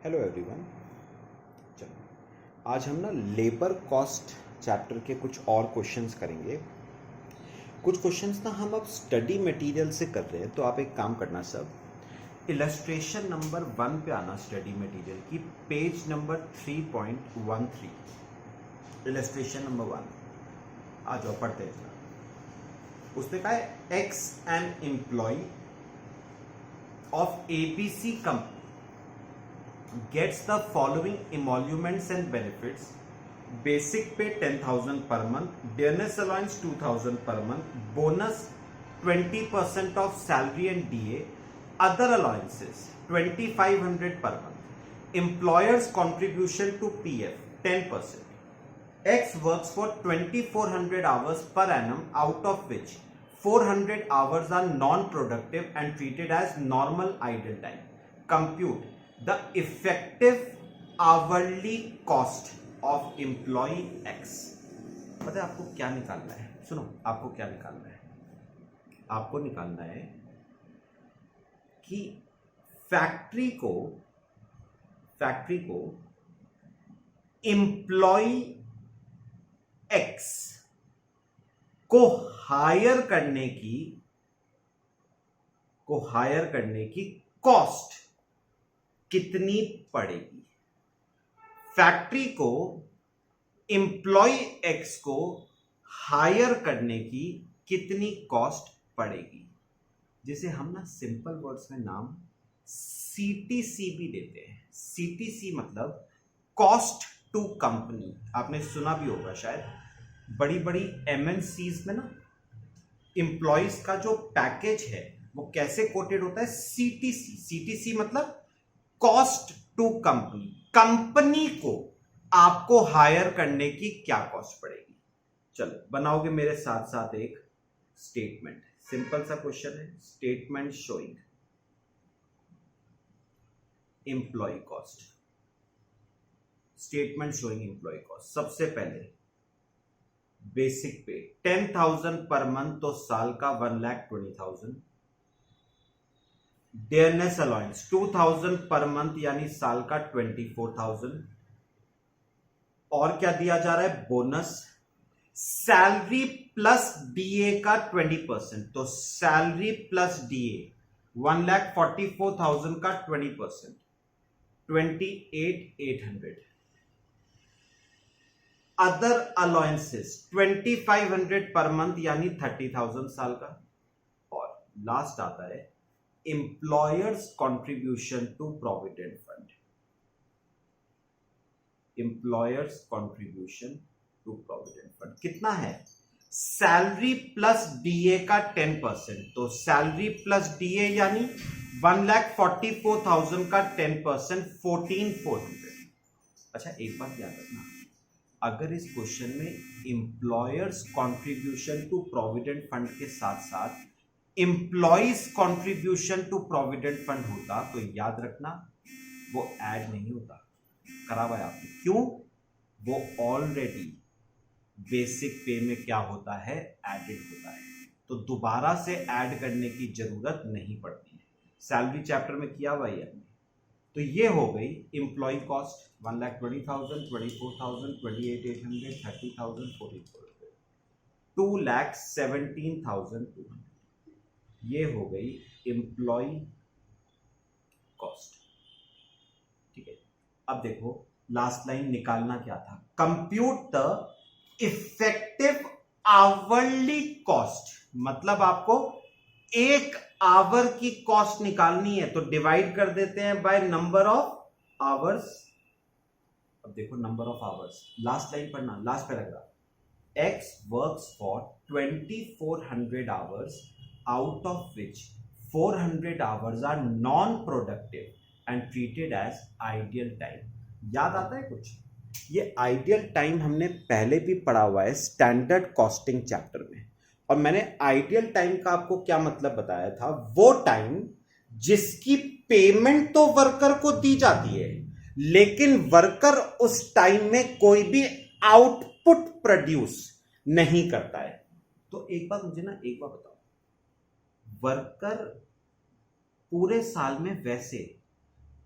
Hello everyone. चलो आज हम ना लेबर कॉस्ट चैप्टर के कुछ और क्वेश्चंस करेंगे। कुछ क्वेश्चंस ना हम अब स्टडी मटेरियल से कर रहे हैं, तो आप एक काम करना, सब इलस्ट्रेशन नंबर 1 पे आना स्टडी मटेरियल की, पेज नंबर 3.13, इलस्ट्रेशन नंबर 1 आ जाओ, पढ़ते हैं। उसने कहा है X an employee of ABC company gets the following emoluments and benefits: basic pay 10,000 per month, dearness allowance 2,000 per month, bonus 20% of salary and DA, other allowances 2,500 per month, employer's contribution to PF 10%. X works for 2,400 hours per annum, out of which 400 hours are non-productive and treated as normal idle time. Compute the effective hourly cost of employee X. पता है आपको क्या निकालना है? सुनो, आपको क्या निकालना है? आपको निकालना है कि फैक्ट्री को एम्प्लॉय X को हायर करने की कॉस्ट कितनी पड़ेगी। फैक्ट्री को एम्प्लॉय एक्स को हायर करने की कितनी कॉस्ट पड़ेगी, जिसे हम ना सिंपल वर्ड्स में नाम सीटीसी भी देते हैं। सीटीसी मतलब कॉस्ट टू कंपनी। आपने सुना भी होगा शायद, बड़ी बड़ी एमएनसीज में ना एम्प्लॉयज का जो पैकेज है वो कैसे कोटेड होता है? सीटीसी। सीटीसी मतलब कॉस्ट टू कंपनी। कंपनी को आपको हायर करने की क्या कॉस्ट पड़ेगी। चलो बनाओगे मेरे साथ साथ एक स्टेटमेंट। सिंपल सा क्वेश्चन है, statement showing employee cost. Statement showing employee cost. सबसे पहले बेसिक पे 10,000 पर मंथ, तो साल का 1,20,000। डेयरनेस अलाउंस 2,000 पर मंथ, यानी साल का 24,000। और क्या दिया जा रहा है? बोनस। सैलरी प्लस डीए का 20%, तो सैलरी प्लस डीए 1,44,000 का 20%, 28,800। अदर अलाउंसेस 2,500 पर मंथ, यानी 30,000 साल का। और लास्ट आता है employer's contribution to provident fund. Employer's contribution to provident fund कितना है? सैलरी प्लस डीए का 10%, तो सैलरी प्लस डीए यानी 1,44,000 का 10%, 14,400। अच्छा, एक बात याद रखना, अगर इस क्वेश्चन में employer's contribution to provident fund के साथ साथ employee's contribution to provident fund होता, तो याद रखना वो ऐड नहीं होता, करा हुआ है आपने। क्यों? वो ऑलरेडी बेसिक पे में क्या होता है? एडेड होता है, तो दोबारा से ऐड करने की जरूरत नहीं पड़ती है। सैलरी चैप्टर में किया हुआ है हमने। तो ये हो गई एम्प्लॉय कॉस्ट 1,20,000, 24,000, 28,800, 30,000, 44,000, 2,17,200। ये हो गई एम्प्लॉय कॉस्ट। ठीक है, अब देखो लास्ट लाइन निकालना क्या था? Compute the effective hourly cost. मतलब आपको एक आवर की कॉस्ट निकालनी है, तो डिवाइड कर देते हैं बाय नंबर ऑफ आवर्स। अब देखो number of hours, last line पढ़ना, last paragraph. X works for 2,400 hours, out of which 400 hours are non-productive and treated as ideal time. याद आता है कुछ? ये आइडियल टाइम हमने पहले भी पढ़ा हुआ है स्टैंडर्ड कॉस्टिंग चैप्टर में। और मैंने आइडियल टाइम का आपको क्या मतलब बताया था? वो टाइम जिसकी पेमेंट तो वर्कर को दी जाती है, लेकिन वर्कर उस टाइम में कोई भी आउटपुट प्रोड्यूस नहीं करता है। तो एक बात मुझे ना एक बात बताओ, वर्कर पूरे साल में वैसे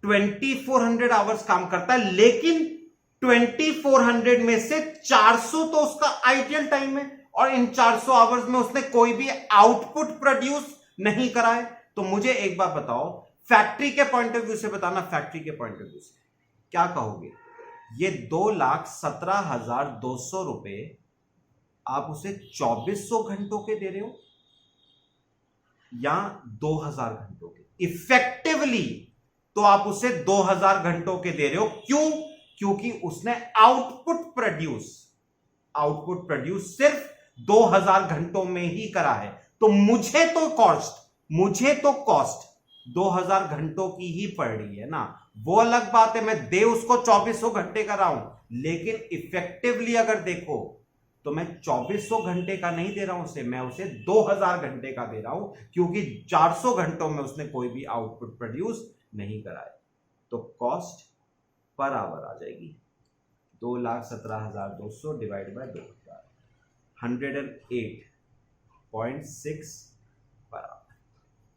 2400 आवर्स काम करता है, लेकिन 2400 में से 400 तो उसका आइडियल टाइम है और इन 400 आवर्स में उसने कोई भी आउटपुट प्रोड्यूस नहीं करा है। तो मुझे एक बात बताओ, फैक्ट्री के पॉइंट ऑफ व्यू से बताना, फैक्ट्री के पॉइंट ऑफ व्यू से क्या कहोगे? ये 2,17,200 रुपए आप उसे 2400 घंटों के दे रहे हो या 2000 घंटों के? इफेक्टिवली तो आप उसे 2000 घंटों के दे रहे हो। क्यों? क्योंकि उसने आउटपुट प्रोड्यूस सिर्फ 2000 घंटों में ही करा है। तो मुझे तो कॉस्ट 2000 घंटों की ही पड़ रही है ना। वो अलग बात है, मैं दे उसको 2400 घंटे का रहा हूं, लेकिन इफेक्टिवली अगर देखो तो मैं 2400 घंटे का नहीं दे रहा हूं उसे, मैं उसे 2000 घंटे का दे रहा हूं, क्योंकि 400 घंटों में उसने कोई भी आउटपुट प्रोड्यूस नहीं करा है। तो कॉस्ट पर आवर आ जाएगी 2,17,200 डिवाइड बाय 2000, 108.6 पर आवर।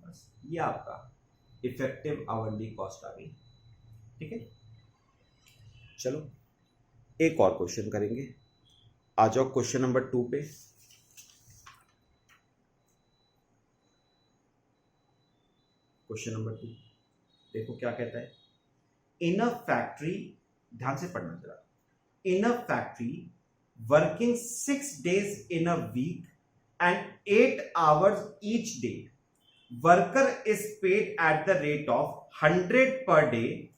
बस ये आपका इफेक्टिव आवरली कॉस्ट आ गई। ठीक है, चलो एक और क्वेश्चन करेंगे। आ जाओ क्वेश्चन नंबर 2 पे। क्वेश्चन नंबर 2 देखो क्या कहता है। इन अ फैक्ट्री, ध्यान से पढ़ना जरा, in a factory working 6 days in a week and 8 hours each day, worker is paid at the rate of 100 per day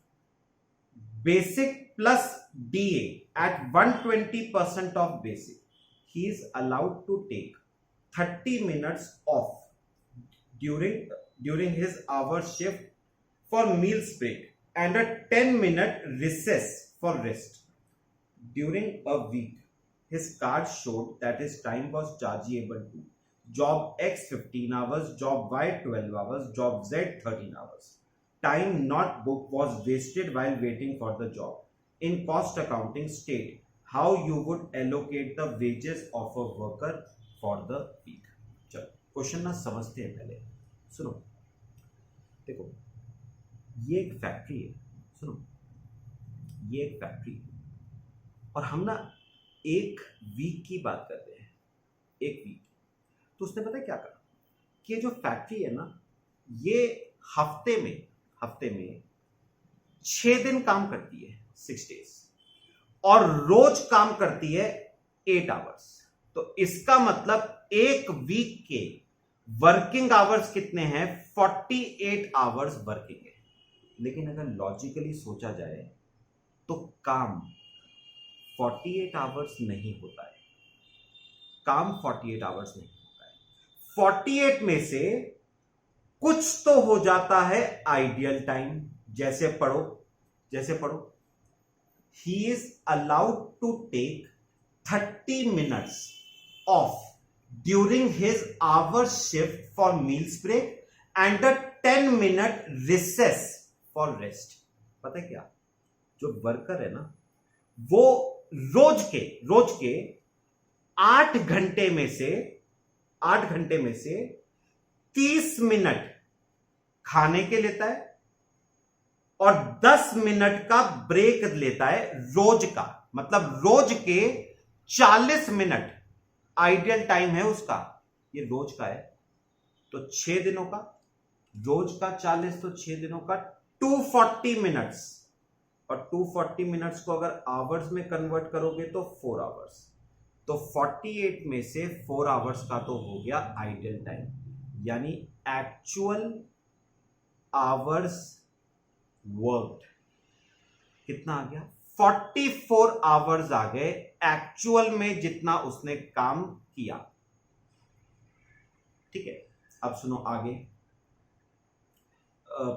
basic plus DA at 120% of basic. He is allowed to take 30 minutes off during his hour shift for meals break and a 10-minute recess for rest. During a week, his card showed that his time was chargeable to job X 15 hours, job Y 12 hours, job Z 13 hours. Time not booked was wasted while waiting for the job. In cost accounting, state how you would allocate the wages of a worker for the week. चलो question ना समझते हैं पहले, सुनो। देखो ये एक factory है, सुनो, ये एक फैक्ट्री है और हम ना एक वीक की बात कर रहे हैं, एक वीक। तो उसने पता है क्या करा कि ये जो फैक्ट्री है ना, ये हफ्ते में 6 दिन काम करती है, 6 days, और रोज काम करती है 8 आवर्स। तो इसका मतलब एक वीक के वर्किंग आवर्स कितने हैं? 48 आवर्स वर्किंग है। लेकिन अगर लॉजिकली सोचा जाए तो काम 48 आवर्स नहीं होता है, काम 48 आवर्स नहीं होता है। 48 में से कुछ तो हो जाता है आइडियल टाइम। जैसे पढ़ो, he is allowed to take 30 minutes off during his hour shift for meals break and a 10-minute recess for rest. पता है क्या, जो वर्कर है ना, वो रोज के 8 घंटे में से 30 मिनट खाने के लेता है और 10 मिनट का ब्रेक लेता है रोज का। मतलब रोज के 40 मिनट आइडियल टाइम है उसका, ये रोज का है। तो 6 दिनों का, रोज का 40 तो 6 दिनों का 240 मिनट्स, और 240 मिनट्स को अगर आवर्स में कन्वर्ट करोगे तो 4 आवर्स। तो 48 में से 4 आवर्स का तो हो गया आइडियल टाइम, यानी एक्चुअल आवर्स वर्कड कितना आ गया? 44 आवर्स आ गए एक्चुअल में जितना उसने काम किया। ठीक है, अब सुनो आगे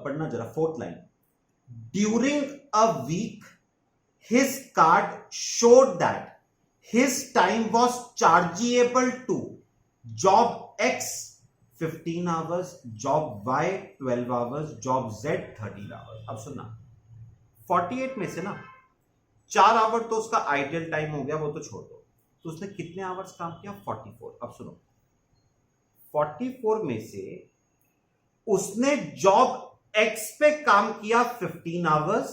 पढ़ना जरा, 4th line. During a week his card showed that his time was chargeable to job X 15 hours, job Y 12 hours, job Z 13 hours. अब सुनना, 48 में से ना 4 आवर तो उसका आइडियल टाइम हो गया, वो तो छोड़ दो। तो उसने कितने आवर्स काम किया? 44। अब सुनो, 44 में से उसने जॉब एक्स पे काम किया 15 आवर्स,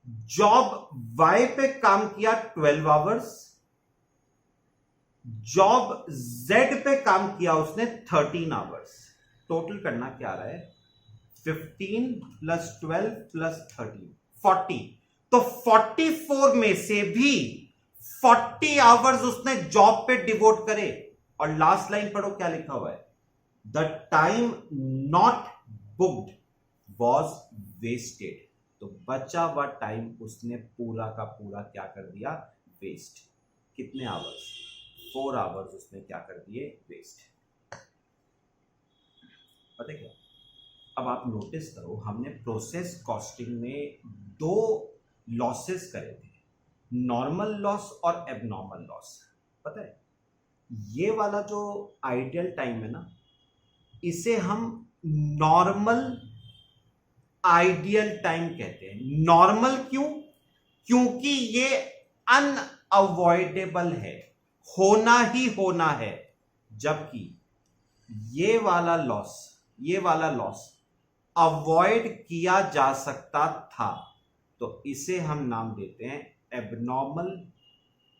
जॉब वाई पे काम किया 12 आवर्स, जॉब जेड पे काम किया उसने 13 आवर्स। टोटल करना क्या आ रहा है, 15 प्लस 12 प्लस 13 40। तो 44 में से भी 40 आवर्स उसने जॉब पे डिवोट करे। और लास्ट लाइन पढ़ो क्या लिखा हुआ है, the time not booked was wasted. तो बचा हुआ टाइम उसने पूरा का पूरा क्या कर दिया, वेस्ट। कितने आवर्स, 4 आवर्स उसने क्या कर दिए, वेस्ट। पता क्या, अब आप नोटिस करो, हमने प्रोसेस कॉस्टिंग में 2 लॉसेस करे थे, नॉर्मल लॉस और एबनॉर्मल लॉस। पता है, ये वाला जो आइडियल टाइम है ना, इसे हम नॉर्मल आइडियल टाइम कहते हैं। नॉर्मल क्यों, क्योंकि ये अनअवॉइडेबल है, होना ही होना है। जबकि ये वाला लॉस अवॉइड किया जा सकता था, तो इसे हम नाम देते हैं एबनॉर्मल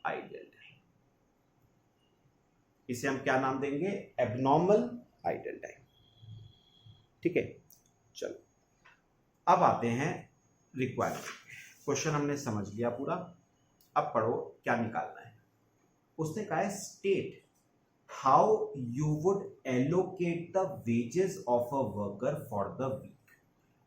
आइडियल टाइम। इसे हम क्या नाम देंगे, एबनॉर्मल आइडियल टाइम। ठीक है, चलो अब आते हैं रिक्वायरमेंट। क्वेश्चन हमने समझ लिया पूरा, अब पढ़ो क्या निकालना है। उसने कहा है state how you would allocate the wages of a worker for the week.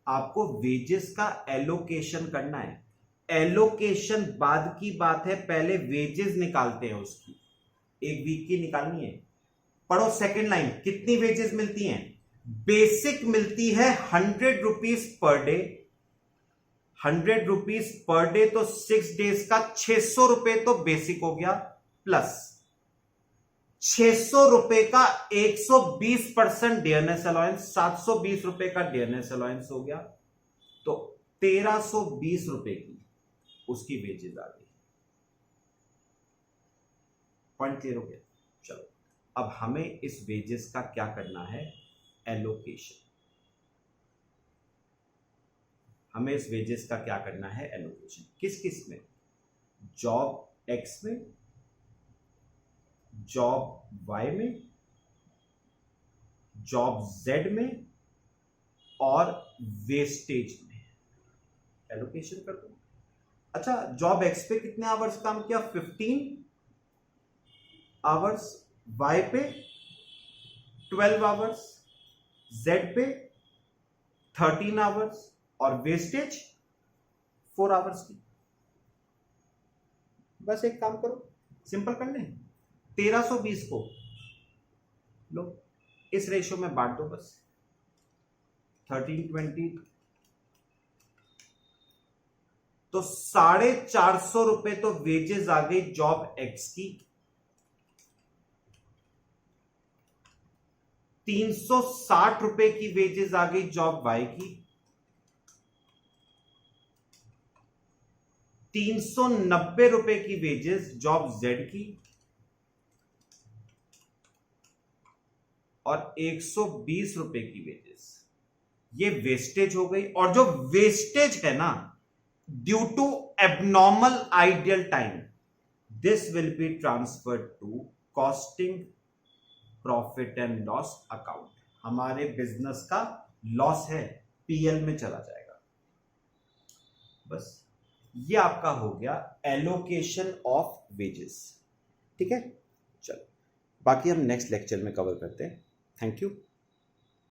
आपको वेजेस का एलोकेशन करना है। एलोकेशन बाद की बात है, पहले वेजेस निकालते हैं उसकी, एक वीक की निकालनी है। पढ़ो सेकेंड लाइन, कितनी वेजेस मिलती हैं, बेसिक मिलती है 100 rupees per day. 100 rupees per day तो 6 डेज का 600 रुपए तो बेसिक हो गया, प्लस 600 रुपए का 120% डियरनेस अलाउंस, 720 रुपए का डियरनेस अलाउंस हो गया, तो 1320 रुपए की उसकी वेजेस आ गई। पॉइंट क्लियर हो गया। चलो अब हमें इस वेजेस का क्या करना है, एलोकेशन। हमें इस वेजेस का क्या करना है, एलोकेशन। किस किस में, जॉब एक्स में, जॉब वाई में, जॉब जेड में और वेस्टेज में। एलोकेशन कर दो। अच्छा, जॉब एक्स पे कितने आवर्स काम किया, 15 आवर्स, वाई पे 12 आवर्स, जेड पे 13 आवर्स और वेस्टेज 4 आवर्स की। बस एक काम करो, सिंपल कर लें, 1320 को लो इस रेशियो में बांट दो, बस 1320, तो 450 रुपए तो वेजेस आ गई जॉब एक्स की, 360 रुपए की वेजेस आ गई जॉब वाई की, 390 रुपए की वेजेस जॉब जेड की, और 120 रुपए की वेजेस। ये वेस्टेज हो गई। और जो वेस्टेज है ना, due to abnormal idle time, this will be transferred to costing profit and loss account. हमारे बिजनेस का लॉस है, पीएल में चला जाएगा। बस ये आपका हो गया एलोकेशन ऑफ वेजेस। ठीक है, चलो बाकी हम नेक्स्ट लेक्चर में कवर करते हैं। Thank you.